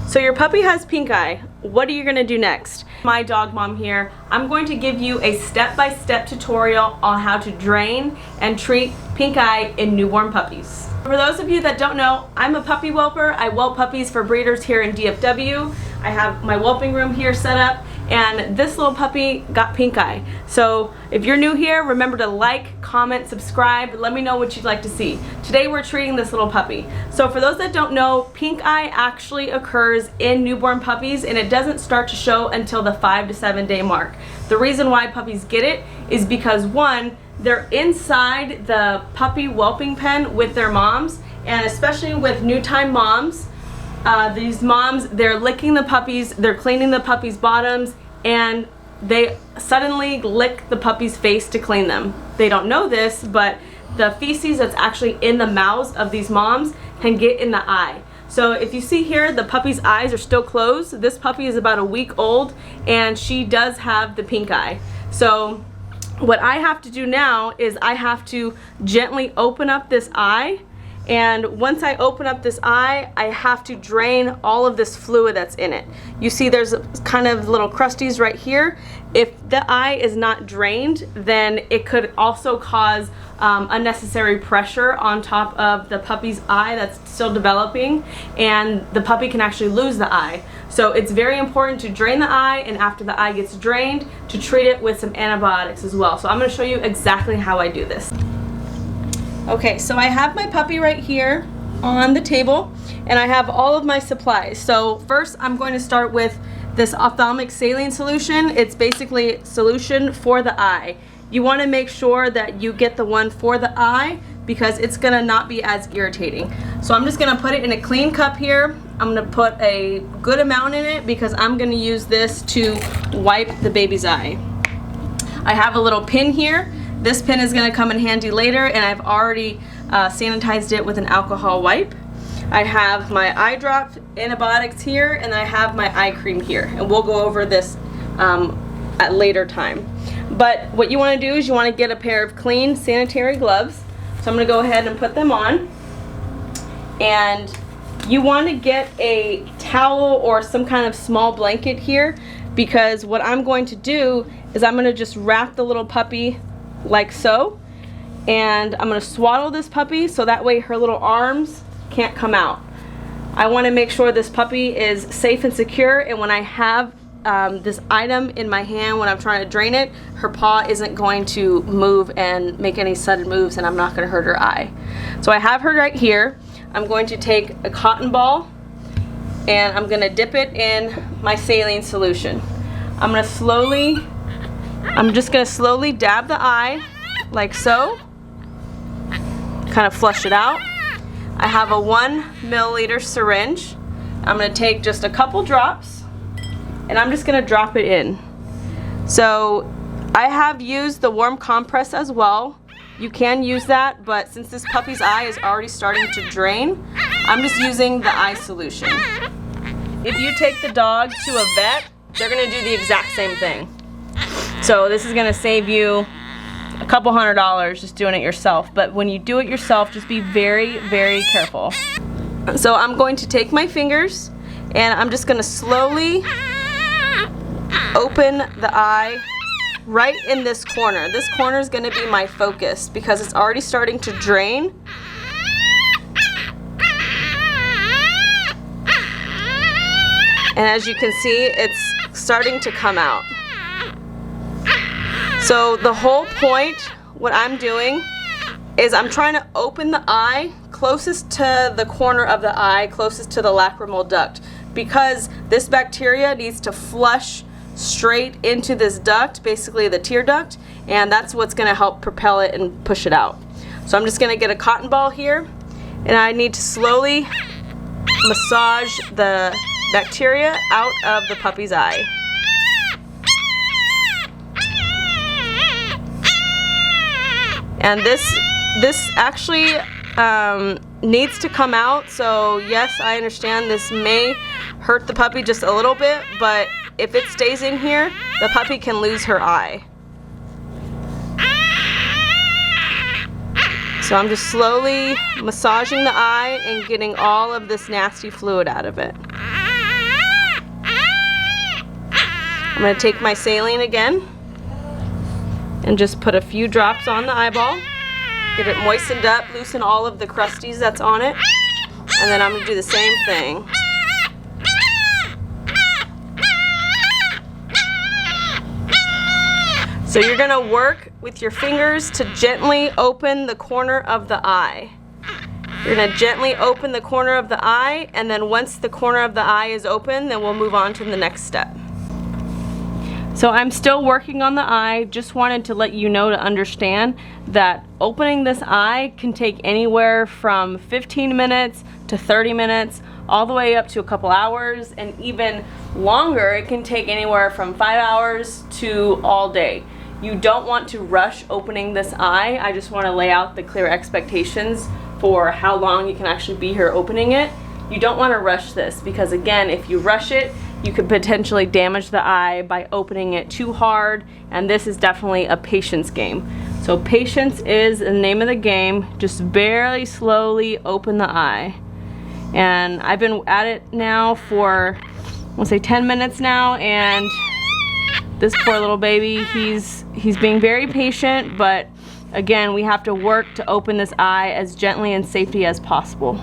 So your puppy has pink eye. What are you gonna do next? My dog mom here. I'm going to give you a step-by-step tutorial on how to drain and treat pink eye in newborn puppies. For those of you that don't know, I'm a puppy whelper. I whelp puppies for breeders here in DFW. I have my whelping room here set up, and this little puppy got pink eye. So if you're new here, remember to like, comment, subscribe. Let me know what you'd like to see. Today we're treating this little puppy. So for those that don't know, pink eye actually occurs in newborn puppies, and it doesn't start to show until the 5 to 7 day mark. The reason why puppies get it is because, one, they're inside the puppy whelping pen with their moms, and especially with new time moms, these moms, they're licking the puppies, they're cleaning the puppies' bottoms, and they suddenly lick the puppy's face to clean them. They don't know this, but the feces that's actually in the mouths of these moms can get in the eye. So if you see here, the puppy's eyes are still closed. This puppy is about a week old, and she does have the pink eye. So what I have to do now is I have to gently open up this eye, and once I open up this eye, I have to drain all of this fluid that's in it. You see there's kind of little crusties right here. If the eye is not drained, then it could also cause unnecessary pressure on top of the puppy's eye that's still developing, and the puppy can actually lose the eye. So it's very important to drain the eye, and after the eye gets drained, to treat it with some antibiotics as well. So I'm going to show you exactly how I do this. Okay, so I have my puppy right here on the table, and I have all of my supplies. So first I'm going to start with this ophthalmic saline solution. It's basically solution for the eye. You want to make sure that you get the one for the eye because it's going to not be as irritating. So I'm just going to put it in a clean cup here. I'm going to put a good amount in it because I'm going to use this to wipe the baby's eye. I have a little pin here. This pin is going to come in handy later, and I've already sanitized it with an alcohol wipe. I have my eye drop antibiotics here, and I have my eye cream here, and we'll go over this at later time. But what you want to do is you want to get a pair of clean sanitary gloves. So I'm going to go ahead and put them on, and you want to get a towel or some kind of small blanket here, because what I'm going to do is I'm going to just wrap the little puppy like so, and I'm going to swaddle this puppy so that way her little arms can't come out. I want to make sure this puppy is safe and secure, and when I have this item in my hand when I'm trying to drain it, her paw isn't going to move and make any sudden moves, and I'm not going to hurt her eye. So I have her right here. I'm going to take a cotton ball, and I'm going to dip it in my saline solution. I'm just going to slowly dab the eye like so, kind of flush it out. I have a 1 milliliter syringe. I'm going to take just a couple drops, and I'm just going to drop it in. So I have used the warm compress as well. You can use that, but since this puppy's eye is already starting to drain, I'm just using the eye solution. If you take the dog to a vet, they're going to do the exact same thing. So this is going to save you a couple $100 just doing it yourself. But when you do it yourself, just be very, very careful. So I'm going to take my fingers, and I'm just going to slowly open the eye right in this corner. This corner is going to be my focus because it's already starting to drain. And as you can see, it's starting to come out. So the whole point, what I'm doing, is I'm trying to open the eye closest to the corner of the eye, closest to the lacrimal duct, because this bacteria needs to flush straight into this duct, basically the tear duct, and that's what's going to help propel it and push it out. So I'm just going to get a cotton ball here, and I need to slowly massage the bacteria out of the puppy's eye. And this actually needs to come out, so yes, I understand this may hurt the puppy just a little bit, but if it stays in here, the puppy can lose her eye. So I'm just slowly massaging the eye and getting all of this nasty fluid out of it. I'm going to take my saline again and just put a few drops on the eyeball. Get it moistened up, loosen all of the crusties that's on it. And then I'm going to do the same thing. So you're going to work with your fingers to gently open the corner of the eye. You're going to gently open the corner of the eye, and then once the corner of the eye is open, then we'll move on to the next step. So I'm still working on the eye. Just wanted to let you know to understand that opening this eye can take anywhere from 15 minutes to 30 minutes, all the way up to a couple hours, and even longer. It can take anywhere from 5 hours to all day. You don't want to rush opening this eye. I just want to lay out the clear expectations for how long you can actually be here opening it. You don't want to rush this because, again, if you rush it, you could potentially damage the eye by opening it too hard, and this is definitely a patience game. So patience is the name of the game. Just very slowly open the eye. And I've been at it now for, I'll say 10 minutes now, and this poor little baby, he's being very patient, but again, we have to work to open this eye as gently and safely as possible.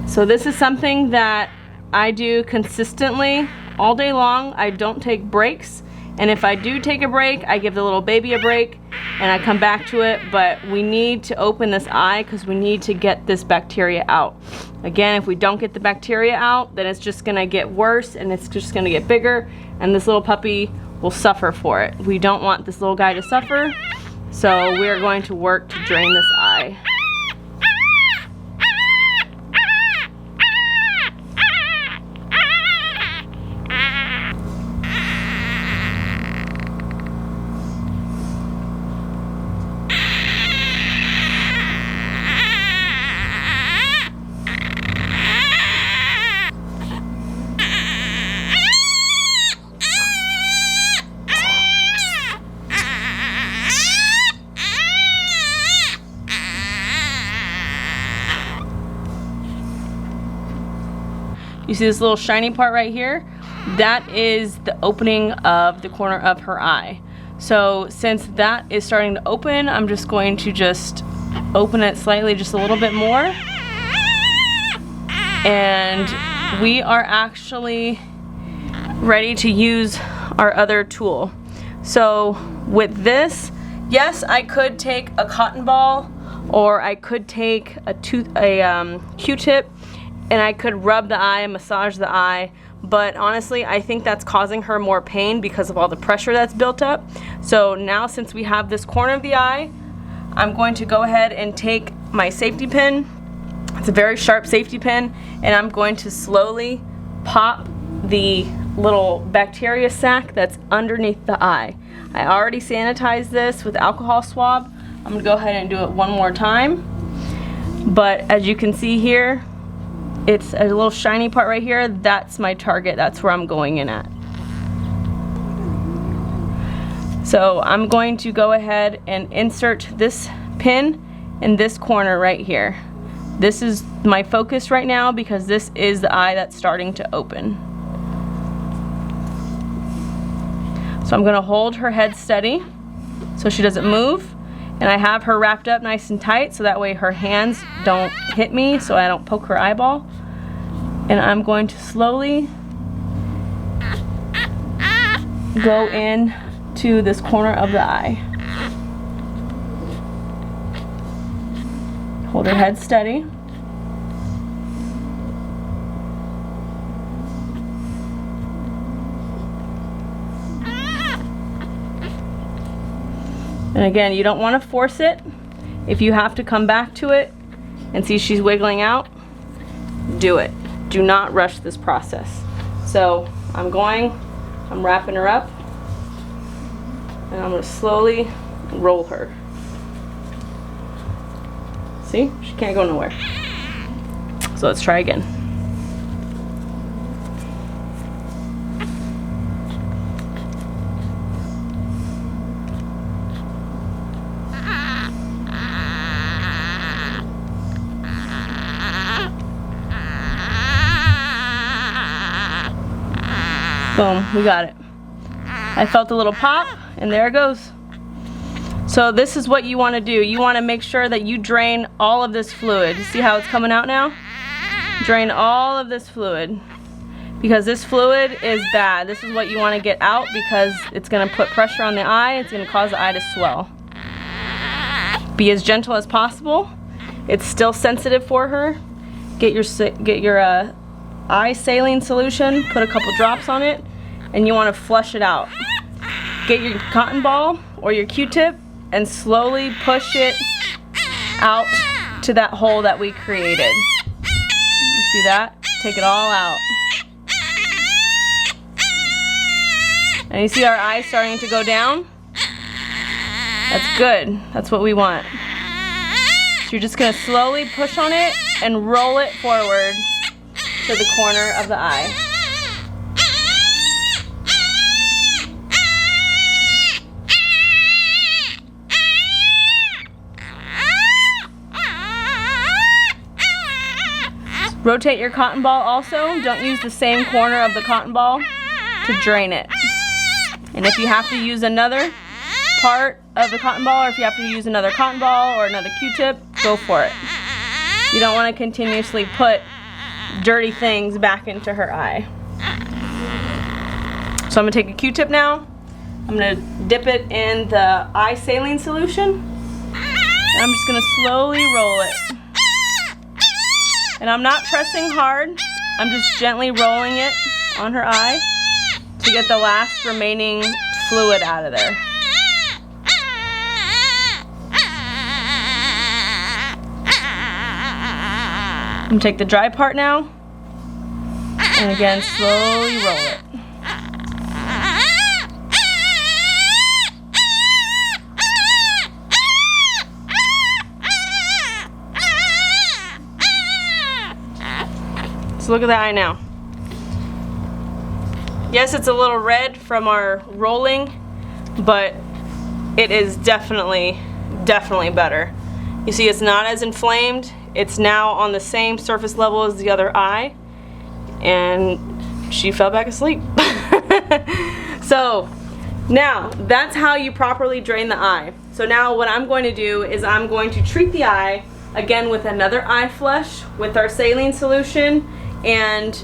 So this is something that I do consistently all day long. I don't take breaks, and if I do take a break, I give the little baby a break and I come back to it, but we need to open this eye because we need to get this bacteria out. Again, if we don't get the bacteria out, then it's just gonna get worse and it's just gonna get bigger, and this little puppy will suffer for it. We don't want this little guy to suffer, so we're going to work to drain this eye. You see this little shiny part right here? That is the opening of the corner of her eye. So since that is starting to open, I'm just going to just open it slightly, just a little bit more. And we are actually ready to use our other tool. So with this, yes, I could take a cotton ball, or I could take a Q-tip, and I could rub the eye and massage the eye, but honestly I think that's causing her more pain because of all the pressure that's built up. So now, since we have this corner of the eye, I'm going to go ahead and take my safety pin. It's a very sharp safety pin, and I'm going to slowly pop the little bacteria sac that's underneath the eye. I already sanitized this with alcohol swab. I'm gonna go ahead and do it one more time, but as you can see here, it's a little shiny part right here. That's my target. That's where I'm going in at. So I'm going to go ahead and insert this pin in this corner right here. This is my focus right now because this is the eye that's starting to open. So I'm going to hold her head steady so she doesn't move, and I have her wrapped up nice and tight so that way her hands don't hit me, so I don't poke her eyeball. And I'm going to slowly go in to this corner of the eye. Hold her head steady. And again, you don't want to force it. If you have to come back to it and see she's wiggling out, do it. Do not rush this process. So I'm wrapping her up, and I'm going to slowly roll her. See? She can't go nowhere. So let's try again. Boom, we got it. I felt a little pop, and there it goes. So this is what you want to do. You want to make sure that you drain all of this fluid. You see how it's coming out now? Drain all of this fluid, because this fluid is bad. This is what you want to get out, because it's going to put pressure on the eye. It's going to cause the eye to swell. Be as gentle as possible. It's still sensitive for her. Get your eye saline solution, put a couple drops on it, and you want to flush it out. Get your cotton ball or your Q-tip and slowly push it out to that hole that we created. You see that? Take it all out. And you see our eyes starting to go down? That's good. That's what we want. So you're just going to slowly push on it and roll it forward to the corner of the eye. Rotate your cotton ball also. Don't use the same corner of the cotton ball to drain it. And if you have to use another part of the cotton ball, or if you have to use another cotton ball or another Q-tip, go for it. You don't want to continuously put dirty things back into her eye. So I'm going to take a Q-tip now. I'm going to dip it in the eye saline solution. And I'm just going to slowly roll it. And I'm not pressing hard. I'm just gently rolling it on her eye to get the last remaining fluid out of there. I'm going to take the dry part now, and again slowly roll it. So look at the eye now. Yes, it's a little red from our rolling, but it is definitely better. You see, it's not as inflamed. It's now on the same surface level as the other eye, and she fell back asleep. So now that's how you properly drain the eye. So now what I'm going to do is I'm going to treat the eye again with another eye flush with our saline solution and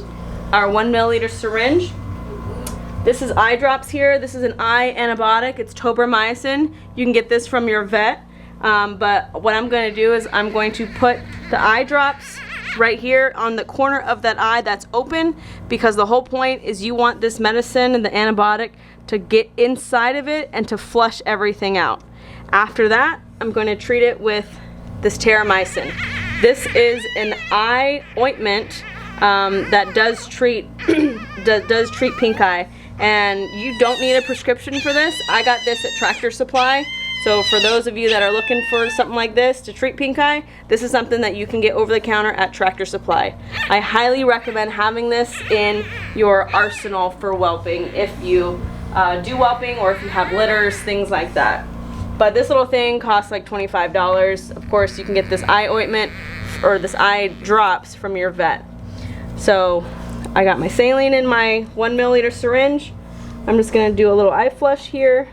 our 1 milliliter syringe. This is eye drops here. This is an eye antibiotic. It's tobramycin. You can get this from your vet. But what I'm going to do is I'm going to put the eye drops right here on the corner of that eye that's open, because the whole point is you want this medicine and the antibiotic to get inside of it and to flush everything out. After that, I'm going to treat it with this terramycin. This is an eye ointment that does treat does treat pink eye, and you don't need a prescription for this. I got this at Tractor Supply. So for those of you that are looking for something like this to treat pink eye, this is something that you can get over the counter at Tractor Supply. I highly recommend having this in your arsenal for whelping if you do whelping, or if you have litters, things like that. But this little thing costs like $25. Of course, you can get this eye ointment or this eye drops from your vet. So I got my saline in my 1 milliliter syringe. I'm just going to do a little eye flush here.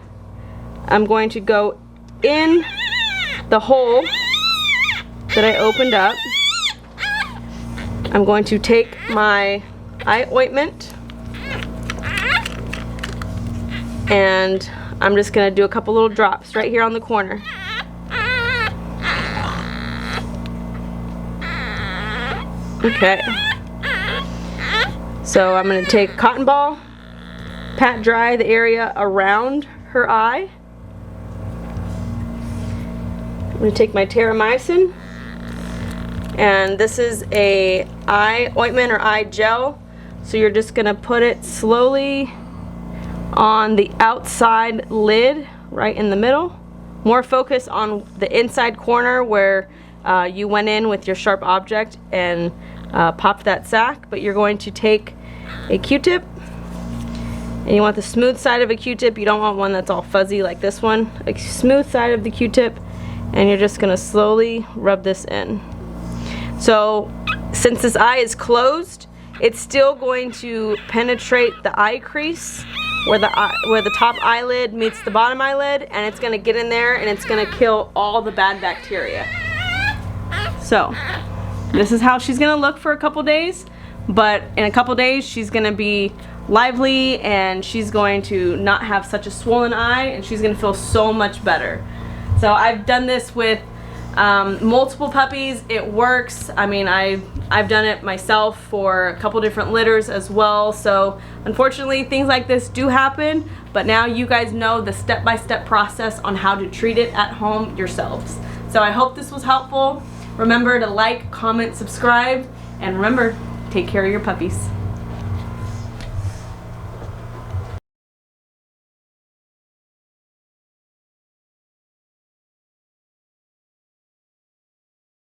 I'm going to go in the hole that I opened up. I'm going to take my eye ointment and I'm just going to do a couple little drops right here on the corner. Okay. So I'm going to take a cotton ball, pat dry the area around her eye. I'm going to take my terramycin, and this is a eye ointment or eye gel. So you're just going to put it slowly on the outside lid right in the middle. More focus on the inside corner where you went in with your sharp object and popped that sac, but you're going to take a Q-tip, and you want the smooth side of a Q-tip. You don't want one that's all fuzzy like this one. A smooth side of the Q-tip, and you're just going to slowly rub this in. So since this eye is closed, it's still going to penetrate the eye crease where the top eyelid meets the bottom eyelid, and it's gonna get in there and it's gonna kill all the bad bacteria. So this is how she's gonna look for a couple days, but in a couple days she's gonna be lively and she's going to not have such a swollen eye, and she's gonna feel so much better. So I've done this with multiple puppies. It works. I mean, I've done it myself for a couple different litters as well. So unfortunately things like this do happen, but now you guys know the step-by-step process on how to treat it at home yourselves. So I hope this was helpful. Remember to like, comment, subscribe, and remember, take care of your puppies.